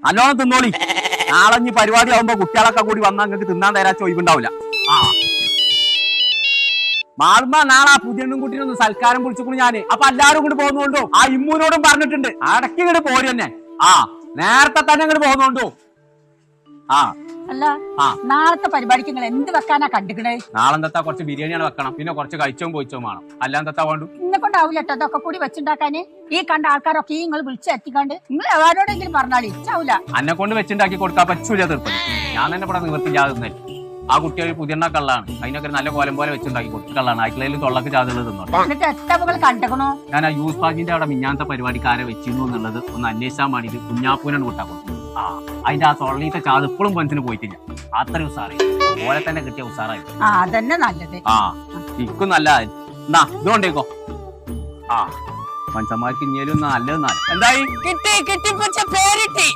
നല്ലോണം തിന്നോളി. നാളെ ഇനി പരിപാടി ആവുമ്പോ കുട്ടികളൊക്കെ കൂടി വന്നാൽ നിങ്ങൾക്ക് തിന്നാൻ തരാച്ച ഒഴിവുണ്ടാവില്ല. ആ മാളുമ്പ നാളെ പുതിയണ്ണും കുട്ടീനൊന്ന് സൽക്കാരം വിളിച്ചു ഞാന്. അപ്പൊ എല്ലാരും കൂടി പോകുന്നോണ്ടോ ആ ഇമ്മൂനോടും പറഞ്ഞിട്ടുണ്ട് അടക്കി ഇങ്ങോട്ട് പോര് തന്നെ. ആ നേരത്തെ തന്നെ ഇങ്ങോട്ട് പോകുന്നോണ്ടോ. ആ അല്ല നാളത്തെ പരിപാടിക്ക് നിങ്ങൾ എന്ത് വെക്കാനാ കണ്ടിക്കണേ? നാളെന്താ കുറച്ച് ബിരിയാണിയാണ് വെക്കണം, പിന്നെ കുറച്ച് കഴിച്ചോം പോയിച്ചോം വേണം. അല്ലാന്താ വേണ്ടു? ഇന്നെ കൊണ്ടാവില്ല കേട്ടോ അതൊക്കെ കൂടി വെച്ചുണ്ടാക്കാന്. ഈ കണ്ട ആൾക്കാരൊക്കെ നിങ്ങൾ വിളിച്ചെത്തിക്കാണ്ട് നിങ്ങൾ എവരോടെങ്കിലും പറഞ്ഞാൽ ഇച്ചാവൂല. അന്നെ കൊണ്ട് വെച്ചുണ്ടാക്കി കൊടുക്കാൻ പറ്റൂല തീർപ്പം. ഞാൻ തന്നെ ഇവിടെ നിവർത്തില്ലാതെ ആ കുട്ടികൾ പുതിയ കള്ളാണ്. അതിനൊക്കെ നല്ല കോലം പോലെ വെച്ചുണ്ടാക്കി കൊടുത്തു കള്ളാണ്. ആയിക്കളയിൽ തൊള്ളക്ക് ചാതുകൾ തിന്നോട്ടെ. എന്നിട്ട് എത്ര കണ്ടക്കണോ? ഞാൻ ആ യൂസ് പാജിന്റെ അവിടെ മിഞ്ഞാത്ത പരിപാടിക്കാരെ വെച്ചിരുന്നു എന്നുള്ളത് ഒന്ന് അന്വേഷിച്ചാൽ വേണ്ടിട്ട് കുഞ്ഞാപ്പൂനാണ് കൂട്ടാ കൊടുത്തു. ആ അതിന്റെ ആ തൊള്ളീത്തെ ചാത് ഇപ്പോഴും മനസ്സിന് പോയിട്ടില്ല. അത്രയും ഉസാറായി പോലെ തന്നെ കിട്ടിയ ഉസാറായി. അതന്നെ നല്ലത്. ആ ഇക്കും നല്ല എന്നാ ഇതുകൊണ്ടേക്കോ. ആ മനുഷ്യന്മാർക്ക് ഇനിയും നല്ലത് എന്തായി കിട്ടി പേരിട്ടി.